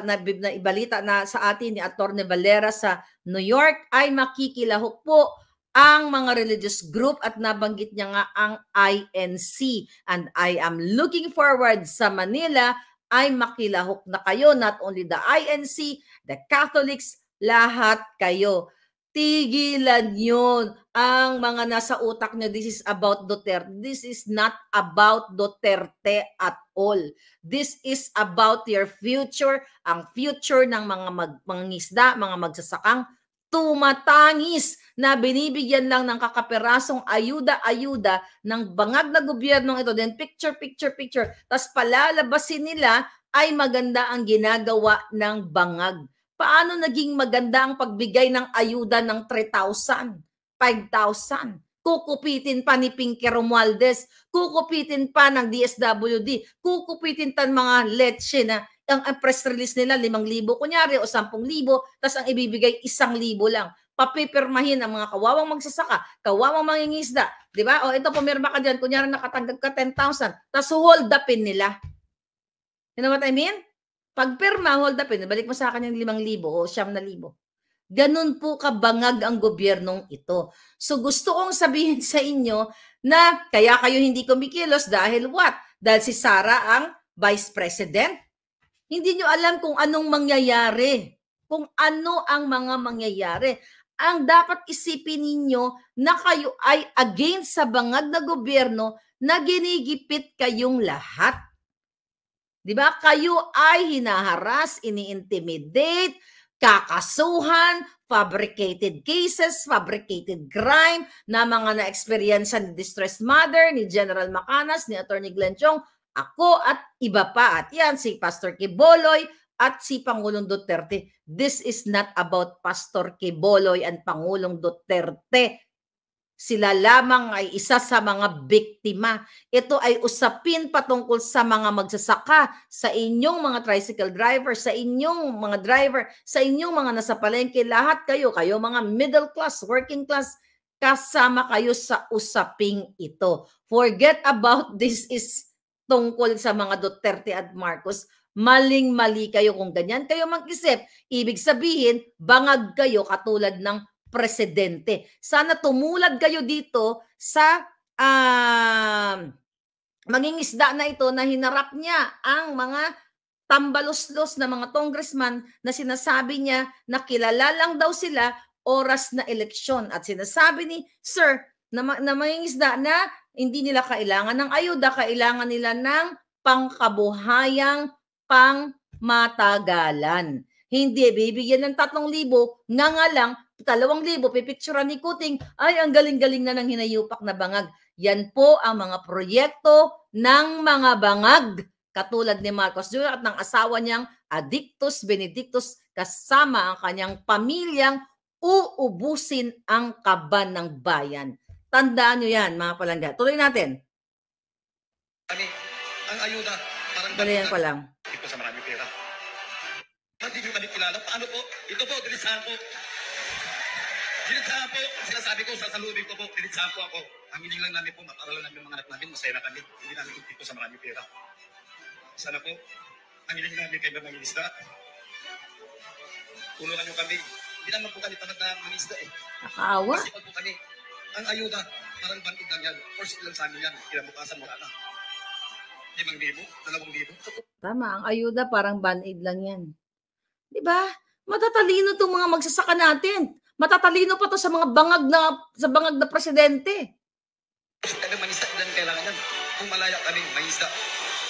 ibalita na sa atin ni Atty. Valera sa New York ay makikilahok po ang mga religious group at nabanggit niya nga ang INC. And I am looking forward sa Manila ay makilahok na kayo, not only the INC, the Catholics, lahat kayo. Tigilan yun ang mga nasa utak nyo. This is about Duterte. This is not about Duterte at all. This is about your future, ang future ng mga mangingisda, mga magsasakang tumatangis na binibigyan lang ng kakaperasong ayuda-ayuda ng bangag na gobyernong ito. Then picture. Tapos palalabasin nila ay maganda ang ginagawa ng bangag. Paano naging maganda ang pagbigay ng ayuda ng 3,000, 5,000? Kukupitin pa ni Pinky Romualdez, kukupitin pa ng DSWD, kukupitin pa ng mga letse na ang press release nila 5,000 kunyari o 10,000, tapos ang ibibigay 1,000 lang. Papipirmahin ang mga kawawang magsasaka, kawawang mangingisda. Di ba? O ito, pumirma ka dyan, kunyari nakatanggap ka 10,000, tapos hold upin nila. You know what I mean? Pag pirma, hold up, balik mo sa akin yung 5,000 o 9,000. Ganun po kabangag ang gobyernong ito. So gusto kong sabihin sa inyo na kaya kayo hindi kumikilos dahil what? Dahil si Sara ang vice president? Hindi nyo alam kung anong mangyayari. Kung ano ang mga mangyayari. Ang dapat isipin ninyo na kayo ay against sa bangag na gobyerno na ginigipit kayong lahat. Diba? Kayo ay hinaharas, ini-intimidate, kakasuhan, fabricated cases, fabricated crime na mga na-experience ni Distressed Mother, ni General Macanas, ni Atty. Glenn Chong, ako at iba pa. At yan, si Pastor Quiboloy at si Pangulong Duterte. This is not about Pastor Quiboloy and Pangulong Duterte. Sila lamang ay isa sa mga biktima. Ito ay usapin patungkol sa mga magsasaka, sa inyong mga tricycle driver, sa inyong mga driver, sa inyong mga nasa palengke, lahat kayo mga middle class, working class, kasama kayo sa usaping ito. Forget about this is tungkol sa mga Duterte at Marcos. Maling-mali kayo kung ganyan kayo mag-isip. Ibig sabihin, bangag kayo katulad ng presidente. Sana tumulad kayo dito sa mangingisda na ito na hinarap niya ang mga tambalos-los na mga congressman na sinasabi niya na kilala lang daw sila oras na eleksyon. At sinasabi ni Sir na mangingisda na hindi nila kailangan ng ayuda, kailangan nila ng pangkabuhayang pangmatagalan. Hindi bibigyan ng 3,000, nga lang 2,000, pipicturean ni Kuting, ay ang galing-galing na ng hinayupak na bangag. Yan po ang mga proyekto ng mga bangag katulad ni Marcos Jr. at ng asawa niyang Adictus Benedictus kasama ang kanyang pamilyang uubusin ang kaban ng bayan. Tandaan nyo yan, mga palangga. Tuloy natin. Ang ayuda, parang Balayan ko lang. ito sa marami pera. Hindi nyo kami kilala. Paano po? Ito po, dilisahan po. Dilisahan po. Sinasabi ko, sasalubin ko po. Dilisahan po ako. Ang hiling lang namin po, maparalan namin mga anak namin, masaya na kami. Hindi namin ito sa marami pera. Sana po, ang hiling namin kayo mga isda. Tulungan nyo kami. Hindi naman po kami tamad na mga isda eh. Nakaawa. Kasi pag po kami, ang ayuda, parang bandid lang yan. First lang sa amin yan. Kinabukasan wala na. 5,000, 2,000. Tama, ang ayuda parang band-aid lang yan. Diba? Matatalino itong mga magsasaka natin. Matatalino pa to sa mga bangag na presidente. Kami mangisda, ilan kailangan yan. Kung malaya kami mangisda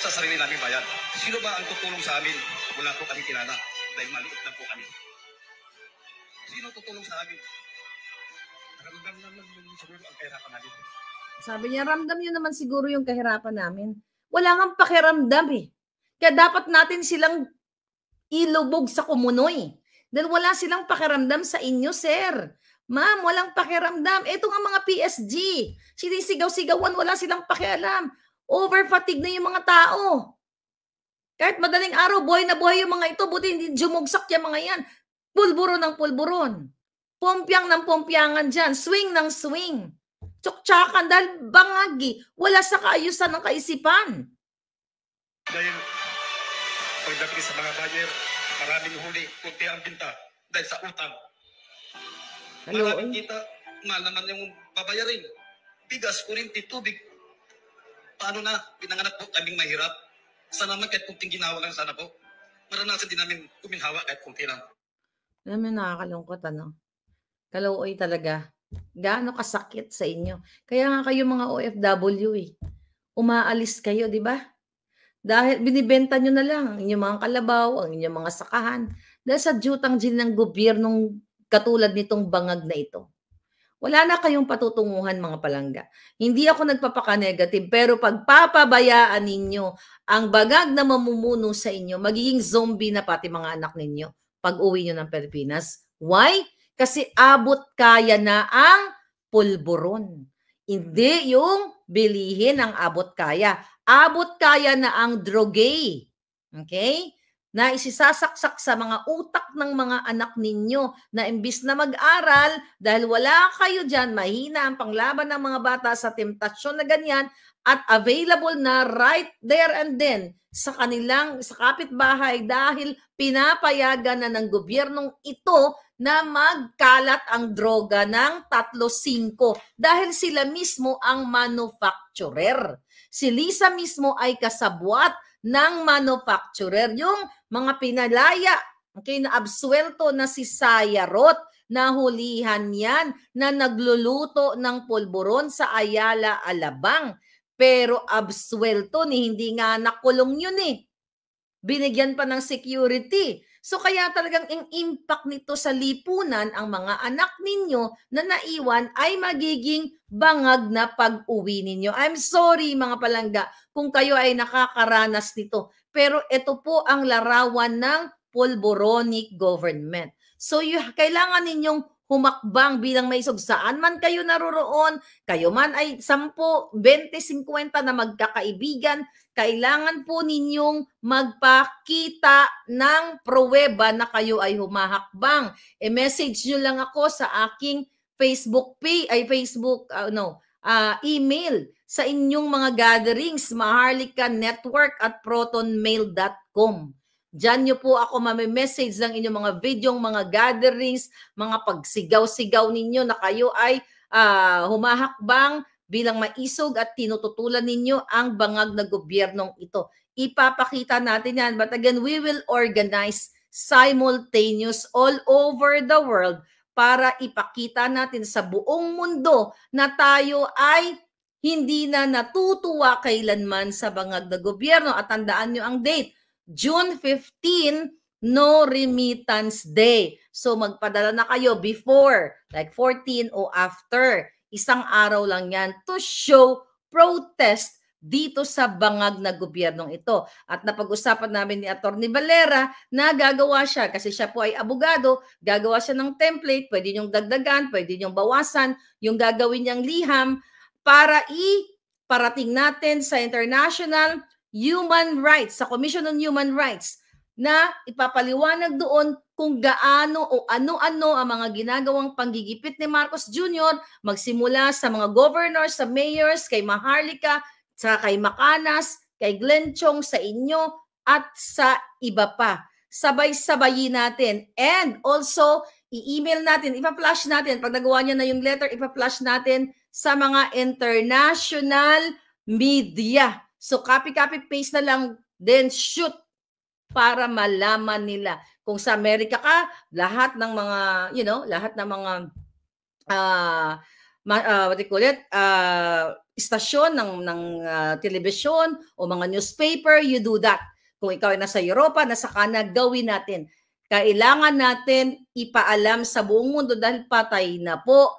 sa sarili namin bayan. Sino ba ang tutulong sa amin? Wala po kami kilala. Dahil maliit lang po kami. Sino tutulong sa amin? Ramdam naman yung siguro ang kahirapan natin. Sabi niya, ramdam nyo naman siguro yung kahirapan namin. Wala nga pakiramdam eh. Kaya dapat natin silang ilubog sa kumunoy. Dahil wala silang pakiramdam sa inyo, sir. Ma'am, walang pakiramdam. Ito nga mga PSG. Sinisigaw-sigawan, wala silang pakialam. Over-fatigue na yung mga tao. Kahit madaling araw, buhay na buhay yung mga ito. Buti hindi jumugsak yung mga yan. Pulburon ng pulburon. Pompyang ng pompyangan dyan. Swing ng swing. Tsuktsakan dahil bangagi. Wala sa kaayusan ng kaisipan. Dahil pagdating sa mga buyer, maraming huli, kunti ang binta dahil sa utang. Maraming kita, malaman yung babayarin. Bigas, kurinti, tubig. Paano na? Pinanganak po kaming mahirap. Sana naman kahit kunting ginawa lang sana po. Maranasan din namin kuminhawa kahit kunti lang. Alam mo, nakakalungkot, ano? Kalooy talaga. Gaano kasakit sa inyo. Kaya nga kayo mga OFW eh. Umaalis kayo, di ba? Dahil binibenta nyo na lang ang inyong mga kalabaw, ang inyong mga sakahan. Dahil sa jutang din ng gobyernong katulad nitong bangag na ito. Wala na kayong patutunguhan mga palangga. Hindi ako nagpapaka-negative, pero pagpapabayaan ninyo ang bangag na mamumuno sa inyo, magiging zombie na pati mga anak ninyo pag uwi nyo ng Pilipinas. Why? Kasi abot kaya na ang pulburon. Hindi yung bilihin ang abot kaya. Abot kaya na ang drogay. Okay? Na isisasaksak sa mga utak ng mga anak ninyo na imbis na mag-aral, dahil wala kayo dyan, mahina ang panglaban ng mga bata sa temptasyon na ganyan at available na right there and then sa kanilang, sa kapitbahay dahil pinapayagan na ng gobyernong ito na magkalat ang droga ng 3-5 dahil sila mismo ang manufacturer. Si Lisa mismo ay kasabwat ng manufacturer. Yung mga pinalaya, okay, na absuelto na si Sayarot, nahulihan yan na nagluluto ng pulburon sa Ayala, Alabang. Pero absuelto ni hindi nga nakulong yun eh. Binigyan pa ng security. So kaya talagang ang impact nito sa lipunan, ang mga anak ninyo na naiwan ay magiging bangag na pag-uwi ninyo. I'm sorry mga palangga kung kayo ay nakakaranas nito. Pero ito po ang larawan ng pulboronic government. So kailangan ninyong humakbang bilang may isog. Saan man kayo naroroon, kayo man ay 10, 20, 50 na magkakaibigan, kailangan po ninyong magpakita ng pruweba na kayo ay humahakbang. E-message nyo lang ako sa aking Facebook email sa inyong mga gatherings, maharlikanetwork@protonmail.com. Diyan nyo po ako message ng inyong mga videong, mga gatherings, mga pagsigaw-sigaw ninyo na kayo ay humahakbang bilang maisog at tinututulan ninyo ang bangag na gobyernong ito. Ipapakita natin yan. But again, we will organize simultaneous all over the world para ipakita natin sa buong mundo na tayo ay hindi na natutuwa kailanman sa bangag na gobyerno. At tandaan nyo ang date, June 15, No Remittance Day. So magpadala na kayo before, like 14 o after. Isang araw lang yan to show protest dito sa bangag na gobyernong ito. At napag-usapan namin ni Atty. Valera na gagawa siya, kasi siya po ay abogado, gagawa siya ng template, pwede niyong dagdagan, pwede niyong bawasan, yung gagawin niyang liham para iparating natin sa international human rights, sa Commission on Human Rights, na ipapaliwanag doon kung gaano o ano-ano ang mga ginagawang panggigipit ni Marcos Jr. magsimula sa mga governors, sa mayors, kay Maharlika, sa kay Macanas, kay Glenn Chong, sa inyo, at sa iba pa. Sabay-sabayin natin. And also, i-email natin, ipa-flash natin. Pag nagawa niya na yung letter, ipa-flash natin sa mga international media. So, copy-copy paste na lang, then shoot para malaman nila. Kung sa Amerika ka, lahat ng mga, lahat ng mga istasyon ng telebisyon o mga newspaper, you do that. Kung ikaw ay nasa Europa, nasa Canada, gawin natin. Kailangan natin ipaalam sa buong mundo dahil patay na po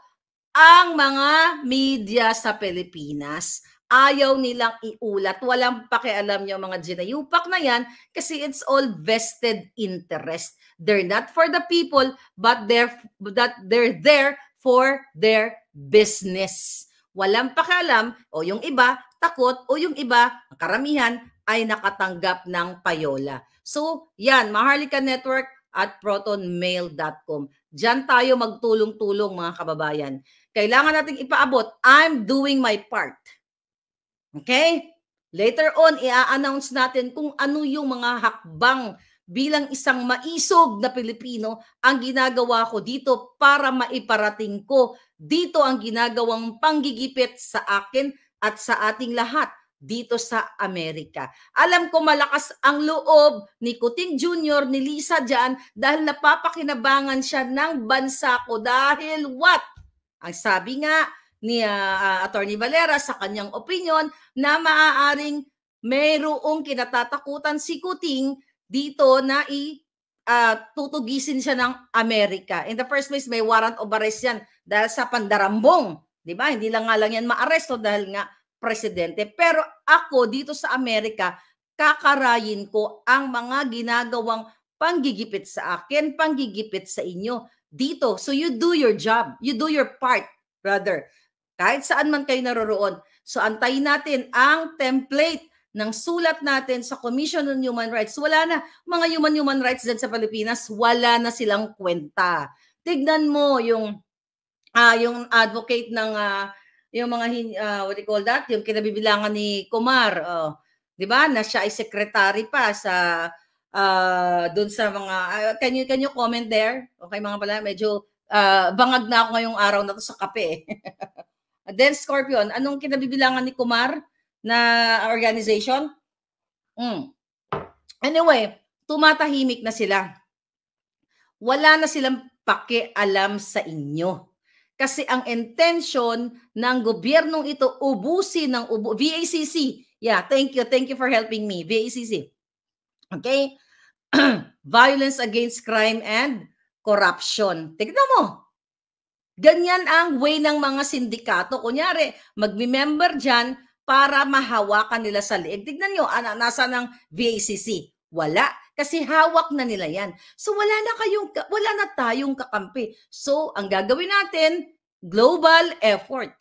ang mga media sa Pilipinas. Ayaw nilang iulat. Walang pakialam yung mga ginayupak na yan kasi it's all vested interest. They're not for the people, but they're there for their business. Walang pakialam o yung iba takot o yung iba, karamihan, ay nakatanggap ng payola. So, yan, Maharlika Network at protonmail.com. Diyan tayo magtulong-tulong mga kababayan. Kailangan nating ipaabot, I'm doing my part. Okay? Later on, i-announce natin kung ano yung mga hakbang bilang isang maisog na Pilipino ang ginagawa ko dito para maiparating ko dito ang ginagawang panggigipit sa akin at sa ating lahat dito sa Amerika. Alam ko malakas ang loob ni Kuting Jr., ni Lisa dyan dahil napapakinabangan siya ng bansa ko dahil what? Ang sabi nga ni Attorney Valera sa kanyang opinion na maaaring mayroong kinatatakutan si Kuting dito na tutugisin siya ng Amerika. In the first place, may warrant of arrest yan dahil sa pandarambong. Diba? Hindi lang nga lang yan maaresto dahil nga presidente. Pero ako dito sa Amerika, kakarayin ko ang mga ginagawang panggigipit sa akin, panggigipit sa inyo dito. So you do your job. You do your part, brother. Kahit saan man kayo naroroon. So antayin natin ang template ng sulat natin sa Commission on Human Rights. Wala na. Mga human rights din sa Pilipinas, wala na silang kwenta. Tignan mo yung advocate ng yung mga what do you call that? Yung kinabibilangan ni Kumar, 'di ba? Na siya ay secretary pa sa doon sa mga can you comment there? Okay mga pala, medyo bangag na ako ngayong araw na to sa kape. Then Scorpion, anong kinabibilangan ni Kumar na organization? Anyway, tumatahimik na sila. Wala na silang pakialam sa inyo. Kasi ang intention ng gobyernong ito ubusin ng VACC. Yeah, thank you for helping me. VACC. Okay? Violence against crime and corruption. Tignan mo. Ganyan ang way ng mga sindikato. Kunyari, magmi-member dyan para mahawakan nila sa liig. Tignan nyo, nasa ng VACC. Wala. Kasi hawak na nila yan. So wala na tayong kakampi. So ang gagawin natin, global effort.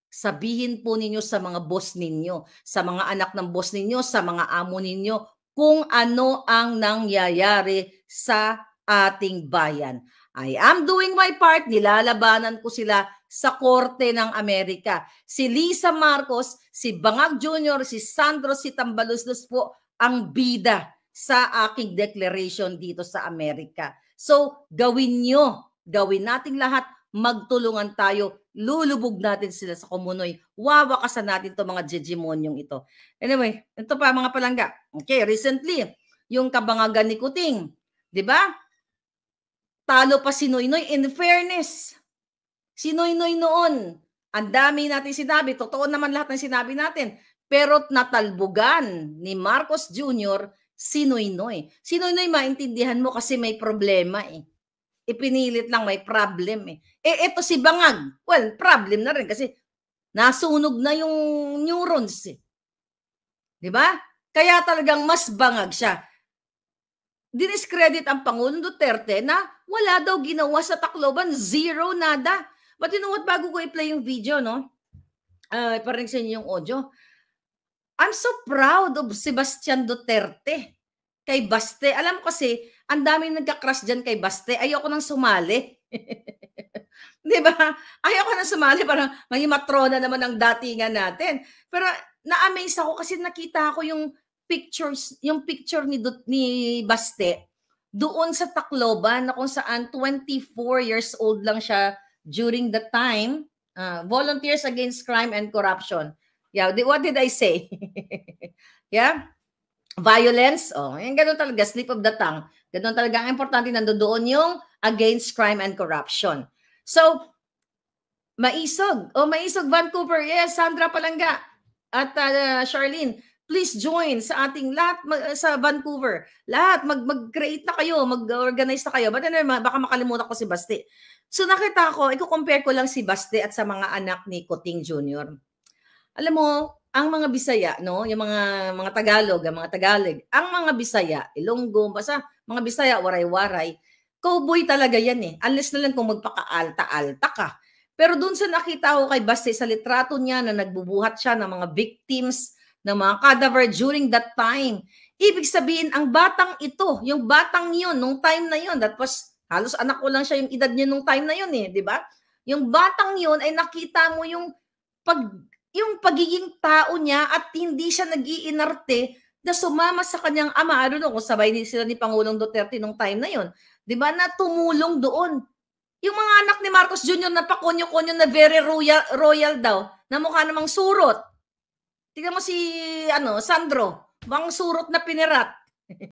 Sabihin po ninyo sa mga boss ninyo, sa mga anak ng boss ninyo, sa mga amo ninyo, kung ano ang nangyayari sa ating bayan. I am doing my part, nilalabanan ko sila sa Korte ng Amerika. Si Lisa Marcos, si Bangag Jr., si Sandro, si Tambaluslos po ang bida sa aking declaration dito sa Amerika. So, gawin natin lahat, magtulungan tayo, lulubog natin sila sa kumunoy, wawakasan natin to mga hegemonyong ito. Anyway, ito pa mga palangga. Okay, recently, yung kabangagan ni Kuting, di ba? Talo pa si Noynoy. In fairness, si Noynoy noon, ang dami natin sinabi, totoo naman lahat ng sinabi natin, pero natalbugan ni Marcos Jr. si Noynoy. Si Noynoy maintindihan mo kasi may problema eh. Ipinilit lang may problem eh. Eto si Bangag, well, problem na rin kasi nasunog na yung neurons eh. Diba? Kaya talagang mas bangag siya. Diniscredit ang Pangulong Duterte na wala daw ginawa sa Tacloban, zero, nada. But you know what, bago ko i-play yung video, no? Parang sa inyo yung audio. I'm so proud of Sebastian Duterte kay Baste. Alam ko kasi, ang daming nagka-crush dyan kay Baste. Ayoko nang sumali. Di ba? Ayoko nang sumali. Parang maging matrona naman ang datingan natin. Pero na-amaze ako kasi nakita ko yung picture ni Baste doon sa Tacloban na kung saan 24 years old lang siya during the time. Volunteers Against Crime and Corruption. Yeah, what did I say? Yeah? Violence. Oh, yung ganun talaga, slip of the tongue. Ganun talaga. Ang importante nandoon yung against crime and corruption. So, Maisog. Oh, Maisog, Vancouver. Yes, Sandra Palangga. At Charlene, please join sa ating lahat sa Vancouver. Lahat mag-create na kayo, mag-organize na kayo. But anyway, baka makalimutan ko si Basti. So nakita ko, i-compare ko lang si Basti at sa mga anak ni Kuting Jr. Alam mo, ang mga Bisaya, no, yung mga Tagalog, ang mga Tagalog, ang mga Bisaya, Ilonggo, basta mga Bisaya, waray-waray, cowboy talaga yan eh. Unless na lang kung magpaka-alta-alta ka. Pero dun sa nakita ko kay Basti sa litrato niya na nagbubuhat siya ng mga victims, ng mga cadaver during that time. Ibig sabihin, ang batang ito, yung batang yun, nung time na yun, that was, halos anak ko lang siya yung edad niya nung time na yun eh, di ba? Yung batang yun ay nakita mo yung pagiging tao niya at hindi siya nag-iinarte na sumama sa kanyang ama. I don't know kung sabay sila ni Pangulong Duterte nung time na yun. Di ba? Na tumulong doon. Yung mga anak ni Marcos Jr. na pakonyo-konyo na very royal daw, na mukha namang surot. Tingnan mo si Sandro, bang surot na pinirat.